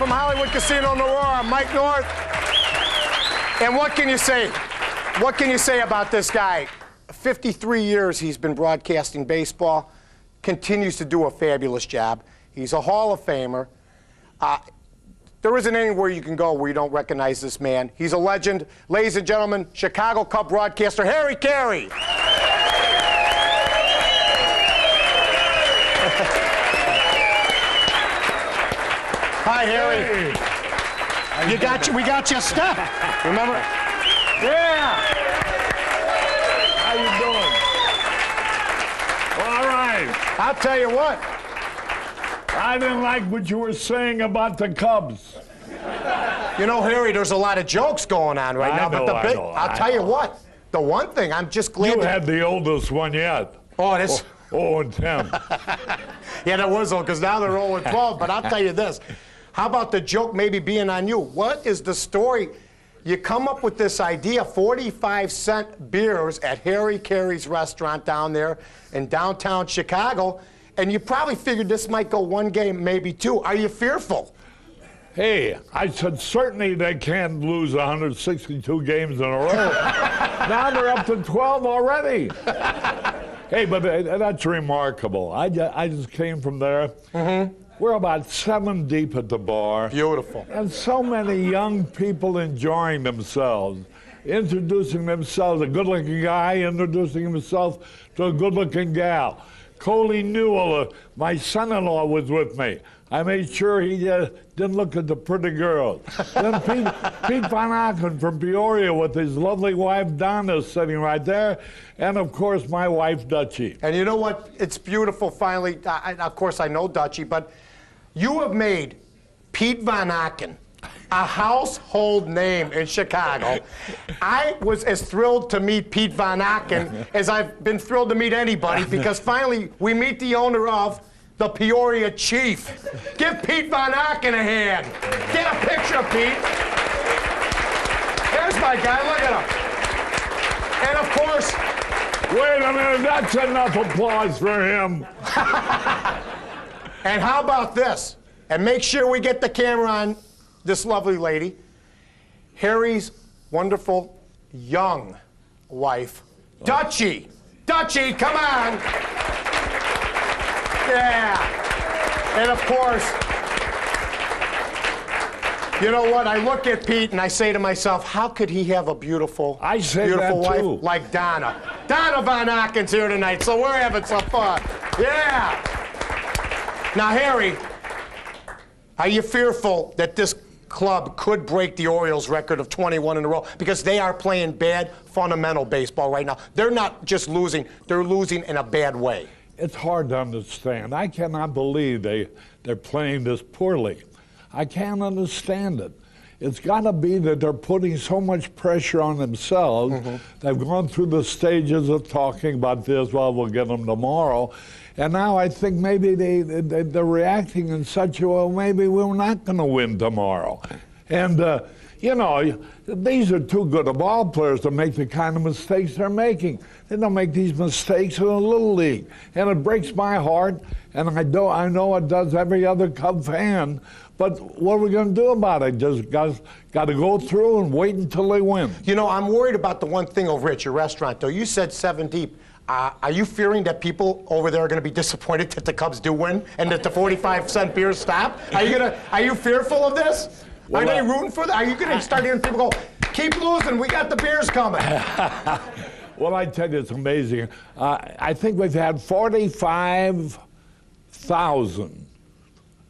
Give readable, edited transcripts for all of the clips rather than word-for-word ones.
from Hollywood Casino and Aurora, Mike North. And what can you say? What can you say about this guy? 53 years he's been broadcasting baseball, continues to do a fabulous job. He's a Hall of Famer. There isn't anywhere you can go where you don't recognize this man. He's a legend. Ladies and gentlemen, Chicago Cub broadcaster Harry Caray. Hi, Harry. Hey. We got you a step. Remember? Yeah. How you doing? All right. I'll tell you what. I didn't like what you were saying about the Cubs. You know, Harry, there's a lot of jokes going on right now. I'll tell you what. The one thing, I'm just glad you had the oldest one yet. Oh, this. 0-10. Yeah, that was old, because now they're 0-12. But I'll tell you this. How about the joke maybe being on you? What is the story? You come up with this idea, 45-cent beers at Harry Caray's restaurant down there in downtown Chicago, and you probably figured this might go one game, maybe two. Are you fearful? Hey, I said certainly they can't lose 162 games in a row. Now they're up to 12 already. Hey, but that's remarkable. I just came from there. Mm-hmm. We're about 7 deep at the bar. Beautiful. And so many young people enjoying themselves, introducing themselves, a good-looking guy introducing himself to a good-looking gal. Coley Newell, my son-in-law, was with me. I made sure he didn't look at the pretty girls. Then Pete Van Aken from Peoria with his lovely wife, Donna, sitting right there. And, of course, my wife, Dutchie. And you know what? It's beautiful, finally. Of course, I know Dutchie, but you have made Pete Van Aken a household name in Chicago. I was as thrilled to meet Pete Van Aken as I've been thrilled to meet anybody, because finally we meet the owner of the Peoria Chief. Give Pete Van Aken a hand. Get a picture, Pete. There's my guy, look at him. And of course... Wait a minute, that's enough applause for him. And how about this? And make sure we get the camera on this lovely lady. Harry's wonderful young wife, Dutchie. Dutchie, come on. Yeah. And of course, you know what? I look at Pete and I say to myself, how could he have a beautiful, beautiful wife like Donna? Donna Van Aken's here tonight, so we're having some fun. Yeah. Now, Harry, are you fearful that this club could break the Orioles' record of 21 in a row? Because they are playing bad, fundamental baseball right now. They're not just losing, they're losing in a bad way. It's hard to understand. I cannot believe they're playing this poorly. I can't understand it. It's got to be that they're putting so much pressure on themselves. Mm-hmm. They've gone through the stages of talking about this, well, we'll get them tomorrow. And now I think maybe they're reacting in such a way, maybe we're not going to win tomorrow. And, you know, these are too good of ball players to make the kind of mistakes they're making. They don't make these mistakes in a little league. And it breaks my heart, and I know it does every other Cub fan. But what are we going to do about it? Just got to go through and wait until they win. You know, I'm worried about the one thing over at your restaurant, though. You said 7 deep. Are you fearing that people over there are going to be disappointed that the Cubs do win and that the 45-cent beers stop? Are you fearful of this? Well, are they rooting for that? Are you going to start hearing people go, keep losing, we got the beers coming? Well, I tell you, it's amazing. I think we've had 45,000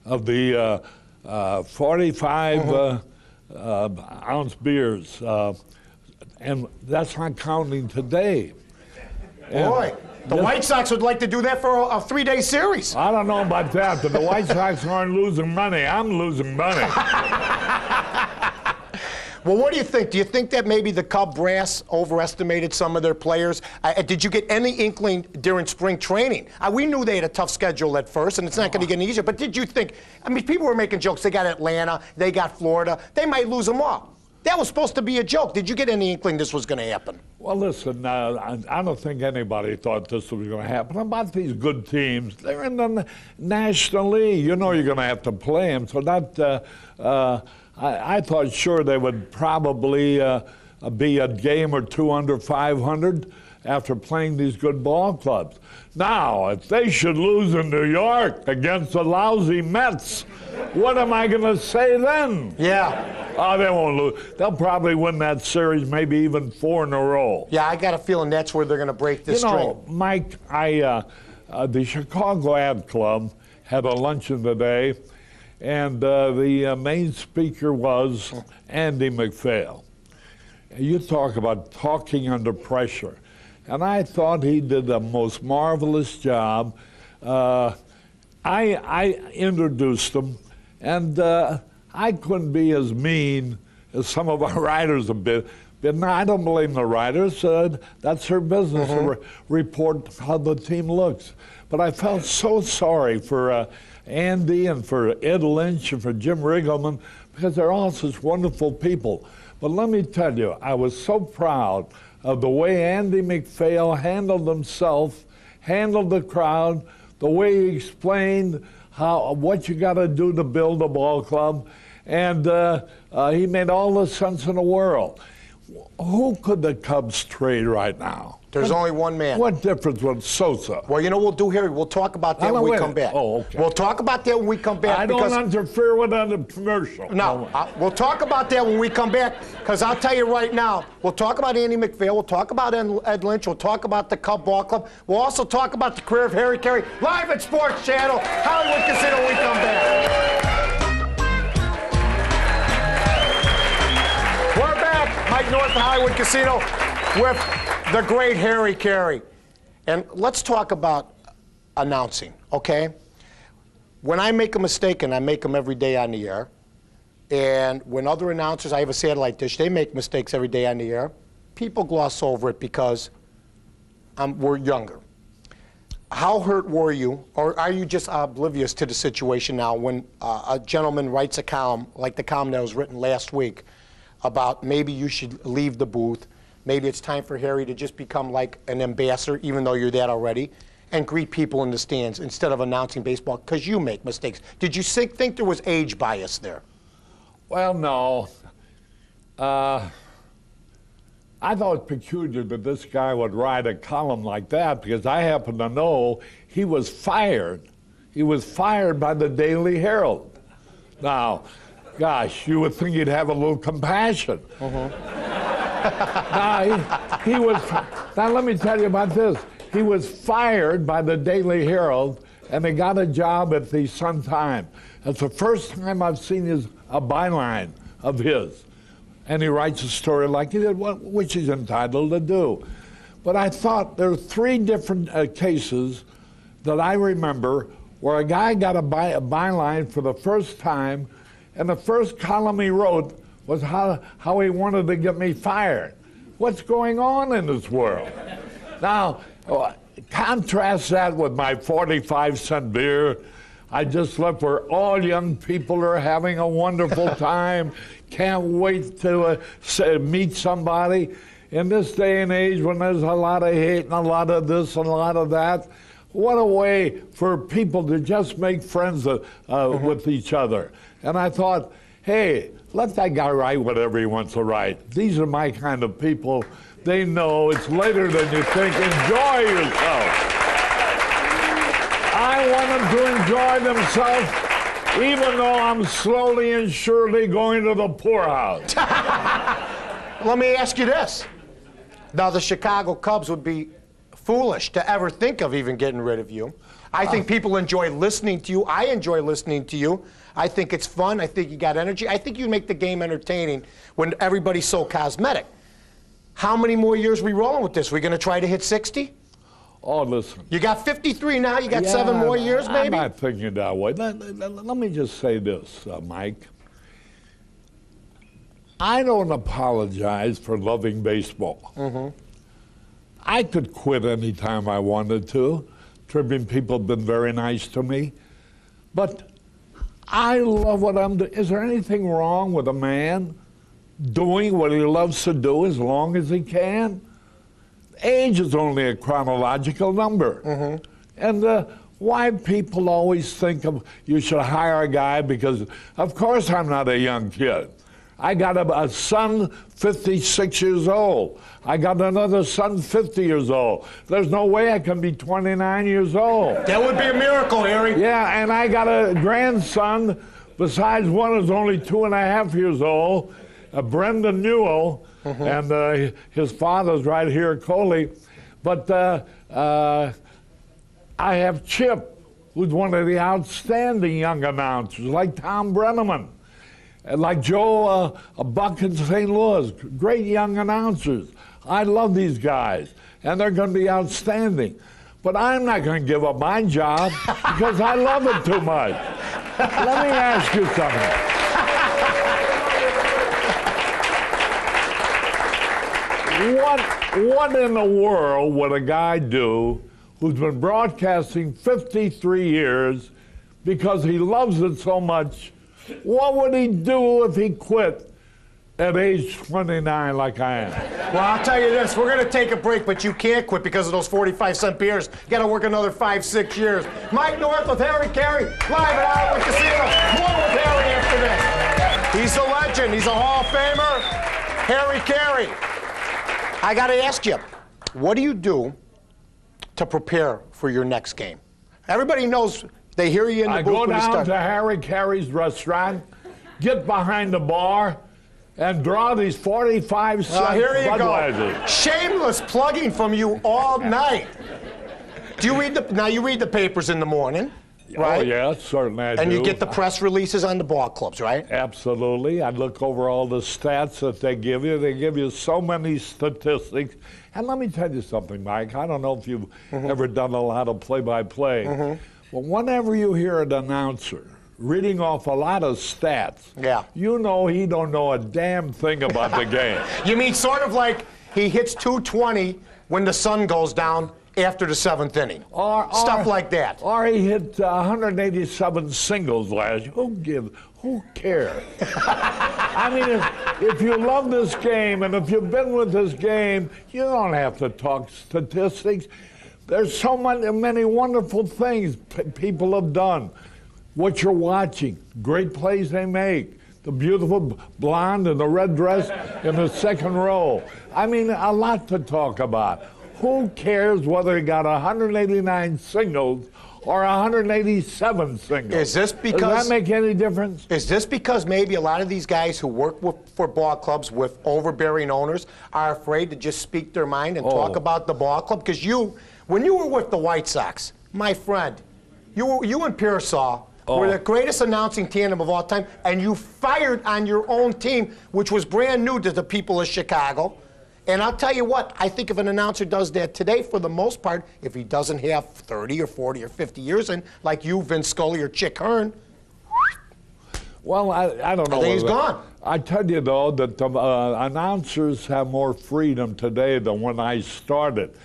of the 45-ounce beers, and that's not counting today. Boy, the White Sox would like to do that for a 3-day series. I don't know about that, but the White Sox aren't losing money. I'm losing money. Well, what do you think? Do you think that maybe the Cub brass overestimated some of their players? Did you get any inkling during spring training? We knew they had a tough schedule at first, and it's not going to get any easier. But did you think, I mean, people were making jokes. They got Atlanta, they got Florida. They might lose them all. That was supposed to be a joke. Did you get any inkling this was going to happen? Well, listen, I don't think anybody thought this was going to happen. About these good teams, they're in the National League. You know you're going to have to play them. So that I thought sure they would probably be a game or two under 500 after playing these good ball clubs. Now, if they should lose in New York against the lousy Mets, what am I going to say then? Yeah. Oh, they won't lose. They'll probably win that series, maybe even 4 in a row. Yeah, I got a feeling that's where they're going to break this string. You know, Mike, the Chicago Ad Club had a luncheon today, and the main speaker was Andy MacPhail. You talk about talking under pressure. And I thought he did the most marvelous job. I introduced him, and I couldn't be as mean as some of our writers have been. But no, I don't blame the writers. That's their business to report how the team looks. But I felt so sorry for Andy and for Ed Lynch and for Jim Riggleman, because they're all such wonderful people. But let me tell you, I was so proud of the way Andy MacPhail handled himself, handled the crowd, the way he explained what you got to do to build a ball club, and he made all the sense in the world. Who could the Cubs trade right now? There's only one man. What difference with Sosa? Well, you know what we'll do, Harry? We'll talk about that when we come back. Oh, okay. We'll talk about that when we come back. I don't interfere with the commercial. No, we'll talk about that when we come back, because I'll tell you right now, we'll talk about Andy MacPhail, we'll talk about Ed Lynch, we'll talk about the Cub Ball Club, we'll also talk about the career of Harry Caray, live at Sports Channel, Hollywood Casino, when we come back. We're back, Mike North, Hollywood Casino, with the great Harry Caray. And let's talk about announcing, okay? When I make a mistake, and I make them every day on the air, and when other announcers, I have a satellite dish, they make mistakes every day on the air, people gloss over it because we're younger. How hurt were you, or are you just oblivious to the situation now when a gentleman writes a column, like the column that was written last week, about maybe you should leave the booth, maybe it's time for Harry to just become like an ambassador, even though you're that already, and greet people in the stands instead of announcing baseball, because you make mistakes. Did you think there was age bias there? Well, no. I thought it peculiar that this guy would write a column like that, because I happen to know he was fired. He was fired by the Daily Herald. Now, gosh, you would think he'd have a little compassion. Now, let me tell you about this. He was fired by the Daily Herald, and he got a job at the Sun-Times. That's the first time I've seen a byline of his. And he writes a story like he did, which he's entitled to do. But I thought there were 3 different cases that I remember where a guy got a byline for the first time, and the first column he wrote was how he wanted to get me fired. What's going on in this world? Now, contrast that with my 45-cent beer. I just left where all young people are having a wonderful time. Can't wait to meet somebody. In this day and age when there's a lot of hate and a lot of this and a lot of that, what a way for people to just make friends with each other. And I thought, hey, let that guy write whatever he wants to write. These are my kind of people. They know it's later than you think. Enjoy yourself. I want them to enjoy themselves, even though I'm slowly and surely going to the poorhouse. Let me ask you this. Now, the Chicago Cubs would be foolish to ever think of even getting rid of you. I think people enjoy listening to you. I enjoy listening to you. I think it's fun. I think you got energy. I think you make the game entertaining when everybody's so cosmetic. How many more years are we rolling with this? We're going to try to hit 60? Oh, listen. You got 53 now. You got 7 more years, maybe? I'm not thinking that way. Let me just say this, Mike. I don't apologize for loving baseball. I could quit anytime I wanted to. Tribune people have been very nice to me. But I love what I'm doing. Is there anything wrong with a man doing what he loves to do as long as he can. Age is only a chronological number. And why people always think of you should hire a guy, because of course I'm not a young kid. I got a son 56 years old. I got another son 50 years old. There's no way I can be 29 years old. That would be a miracle, Harry. Yeah, and I got a grandson, besides one who's only 2.5 years old, Brendan Newell, and his father's right here, Coley. But I have Chip, who's one of the outstanding young announcers, like Tom Brenneman, and like Joe Buck in St. Louis, great young announcers. I love these guys, and they're going to be outstanding. But I'm not going to give up my job because I love it too much. Let me ask you something. What in the world would a guy do who's been broadcasting 53 years because he loves it so much? What would he do if he quit at age 29 like I am? Well, I'll tell you this. We're going to take a break, but you can't quit because of those 45-cent beers. You got to work another 5-6 years. Mike North with Harry Caray, live at Iowa Casino. More with Harry after this. He's a legend. He's a Hall of Famer. Harry Caray. I got to ask you, what do you do to prepare for your next game? Everybody knows. They hear you in the booth. I go down to Harry Caray's restaurant, get behind the bar, and draw these 45-cent here you Budweisers. go. Shameless plugging from you all night. Do you read now you read the papers in the morning, right? Oh, yes, certainly I do. And you get the press releases on the ball clubs, right? Absolutely. I look over all the stats that they give you. They give you so many statistics. And let me tell you something, Mike. I don't know if you've ever done a lot of play-by-play. But whenever you hear an announcer reading off a lot of stats, you know he don't know a damn thing about the game. You mean sort of like he hits 220 when the sun goes down after the 7th inning? Stuff like that. Or he hit 187 singles last year. Who cares? I mean, if you love this game and if you've been with this game, you don't have to talk statistics. There's so many wonderful things people have done. What you're watching, great plays they make. The beautiful blonde in the red dress in the second row. I mean, a lot to talk about. Who cares whether he got 189 singles or 187 singles? Is this because... Does that make any difference? Is this because maybe a lot of these guys who work for ball clubs with overbearing owners are afraid to just speak their mind and talk about the ball club? Because when you were with the White Sox, my friend, you and Pearsall were the greatest announcing tandem of all time, and you fired on your own team, which was brand new to the people of Chicago. And I'll tell you what, I think if an announcer does that today, for the most part, if he doesn't have 30 or 40 or 50 years in, like you, Vince Scully, or Chick Hearn, well, I don't know. I think he's gone. I tell you, though, that the announcers have more freedom today than when I started.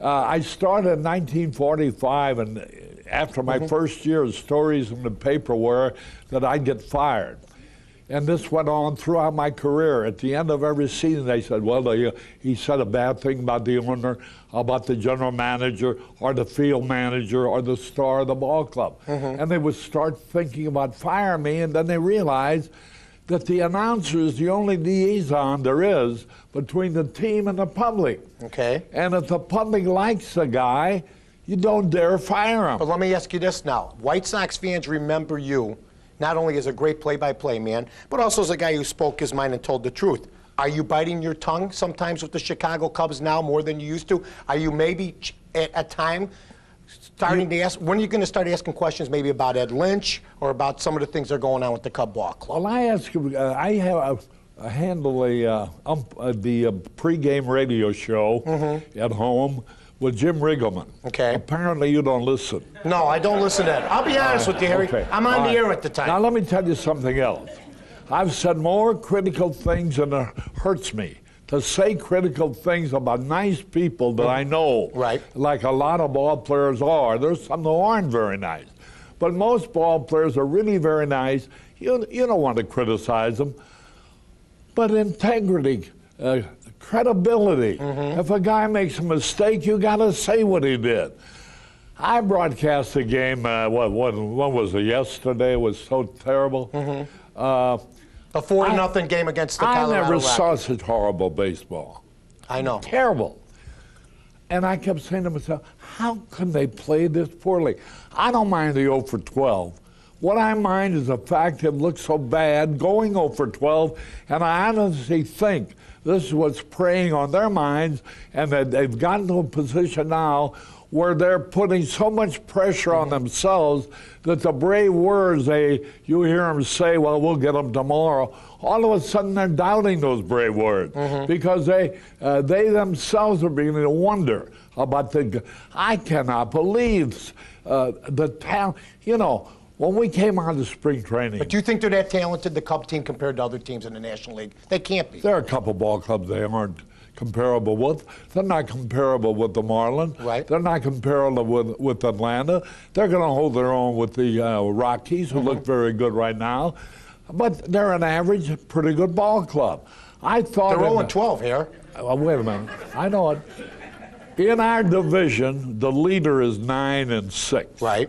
I started in 1945, and after my first year, stories in the paper were that I'd get fired. And this went on throughout my career. At the end of every season, they said, well, he said a bad thing about the owner, about the general manager, or the field manager, or the star of the ball club. And they would start thinking about firing me, and then they realized that the announcer is the only liaison there is between the team and the public. Okay. And if the public likes the guy, you don't dare fire him. But let me ask you this now. White Sox fans remember you not only as a great play-by-play man, but also as a guy who spoke his mind and told the truth. Are you biting your tongue sometimes with the Chicago Cubs now more than you used to? Are you maybe at a time starting to ask, when are you going to start asking questions maybe about Ed Lynch or about some of the things that are going on with the Cub ball club? Well, I handle the pregame radio show at home with Jim Riggleman. Okay. Apparently you don't listen. No, I don't listen to that. I'll be honest with you, Harry. Okay. I'm on the air at the time. Now let me tell you something else. I've said more critical things and it hurts me to say critical things about nice people that I know. Right. Like a lot of ball players are. There's some who aren't very nice. But most ball players are really very nice. You don't want to criticize them. but integrity, credibility. If a guy makes a mistake, you got to say what he did. I broadcast a game, what was it, yesterday? It was so terrible. A 4-0 game against the Colorado I never Rockies. saw such horrible baseball. I know. Terrible. And I kept saying to myself, how can they play this poorly? I don't mind the 0 for 12. What I mind is the fact it looks so bad going 0 for 12, and I honestly think this is what's preying on their minds, and that they've gotten to a position now where they're putting so much pressure on themselves that the brave words you hear them say, well, we'll get them tomorrow, all of a sudden they're doubting those brave words because they themselves are beginning to wonder about I cannot believe the talent. You know, when we came on to spring training. But do you think they're that talented, the Cub team, compared to other teams in the National League? They can't be. There are a couple ball clubs they aren't comparable with. They're not comparable with the Marlins. Right. They're not comparable with Atlanta. They're going to hold their own with the Rockies, who look very good right now. But they're an average, pretty good ball club. I thought they're 0-12 here. Wait a minute. I know it. In our division, the leader is 9-6. Right.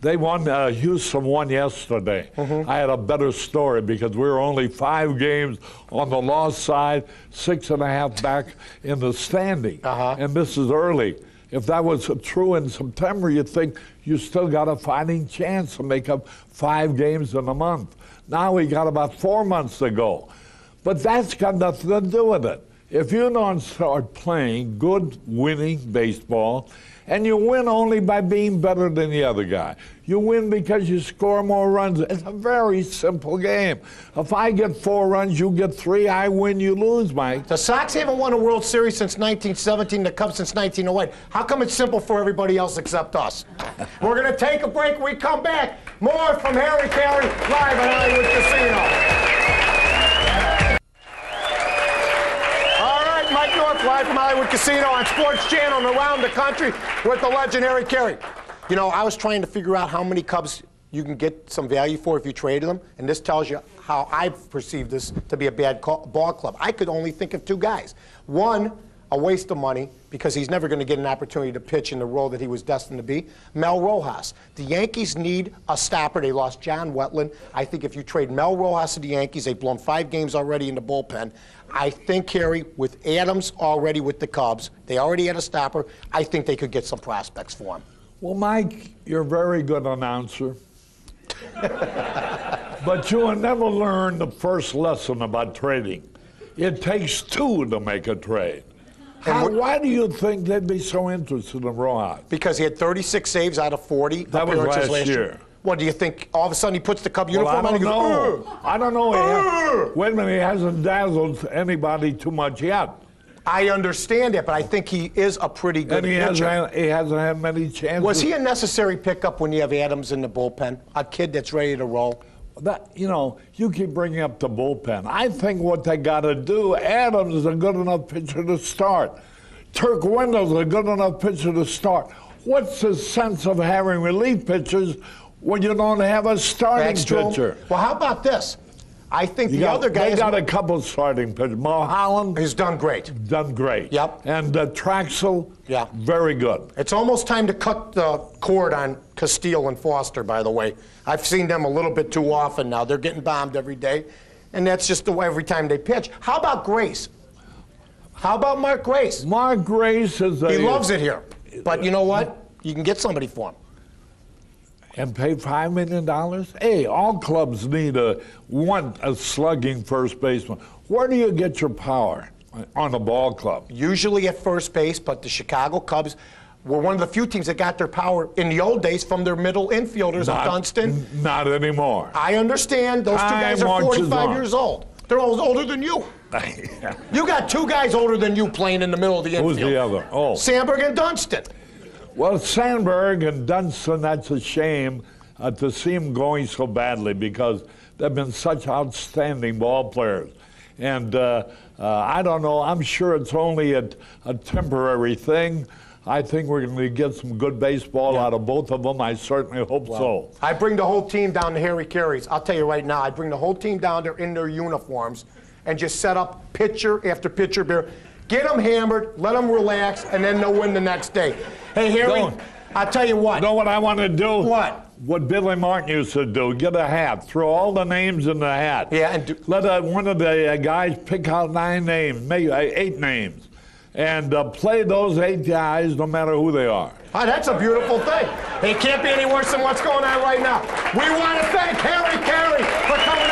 They won. Houston won yesterday. I had a better story because we were only 5 games on the loss side, 6.5 back in the standing. And this is early. If that was true in September, you'd think you still got a fighting chance to make up 5 games in a month. Now we got about 4 months to go. But that's got nothing to do with it. If you don't start playing good, winning baseball, and you win only by being better than the other guy. You win because you score more runs. It's a very simple game. If I get 4 runs, you get 3, I win, you lose, Mike. The Sox haven't won a World Series since 1917, the Cubs since 1908. How come it's simple for everybody else except us? We're going to take a break. When we come back, more from Harry Caray live at Hollywood Casino. Mike North, live from Hollywood Casino on Sports Channel and around the country with the legendary Caray. You know, I was trying to figure out how many Cubs you can get some value for if you traded them, and this tells you how I perceive this to be a bad ball club. I could only think of 2 guys. One, a waste of money because he's never going to get an opportunity to pitch in the role that he was destined to be, Mel Rojas. The Yankees need a stopper. They lost John Wetland. I think if you trade Mel Rojas to the Yankees, they've blown 5 games already in the bullpen. I think, Caray, with Adams already with the Cubs, they already had a stopper. I think they could get some prospects for him. Well, Mike, you're a very good announcer. But you will never learn the first lesson about trading. It takes 2 to make a trade. Why do you think they'd be so interested in Rojas? Because he had 36 saves out of 40 that was last year. What, do you think all of a sudden he puts the Cub uniform on and he goes, I don't know. Wait a minute, he hasn't dazzled anybody too much yet. I understand it, but I think he is a pretty good pitcher. He hasn't had many chances. Was he a necessary pickup when you have Adams in the bullpen? A kid that's ready to roll? You know, you keep bringing up the bullpen. I think what they got to do, Adams is a good enough pitcher to start. Turk Wendell's a good enough pitcher to start. What's the sense of having relief pitchers when you don't have a starting pitcher? Well, how about this? I think the other guys... They got a couple starting pitchers. Mulholland... He's done great. Done great. Yep. And Traxel... Yeah. Very good. It's almost time to cut the cord on Castile and Foster, by the way. I've seen them a little bit too often now. They're getting bombed every day. And that's just the way every time they pitch. How about Grace? How about Mark Grace? Mark Grace is He loves it here. But you know what? You can get somebody for him. And pay $5 million? Hey, all clubs want a slugging first baseman. Where do you get your power on a ball club? Usually at first base, but the Chicago Cubs were one of the few teams that got their power in the old days from their middle infielders of Dunston. Not anymore. I understand. Those 2 guys are 45 years old. They're older than you. You got 2 guys older than you playing in the middle of the infield. Who's the other? Oh. Sandberg and Dunston. Well, Sandberg and Dunston, that's a shame to see them going so badly because they've been such outstanding ball players. And I don't know, I'm sure it's only a temporary thing. I think we're going to get some good baseball out of both of them. I certainly hope so. I bring the whole team down to Harry Caray's. I'll tell you right now, I bring the whole team down there in their uniforms, and just set up pitcher after pitcher beer. Get them hammered, let them relax, and then they'll win the next day. Hey, Harry, I'll tell you what. You know what I want to do? What? What Billy Martin used to do, get a hat, throw all the names in the hat. Yeah, and let one of the guys pick out 9 names, maybe 8 names, and play those 8 guys no matter who they are. Oh, that's a beautiful thing. It can't be any worse than what's going on right now. We want to thank Harry Caray for coming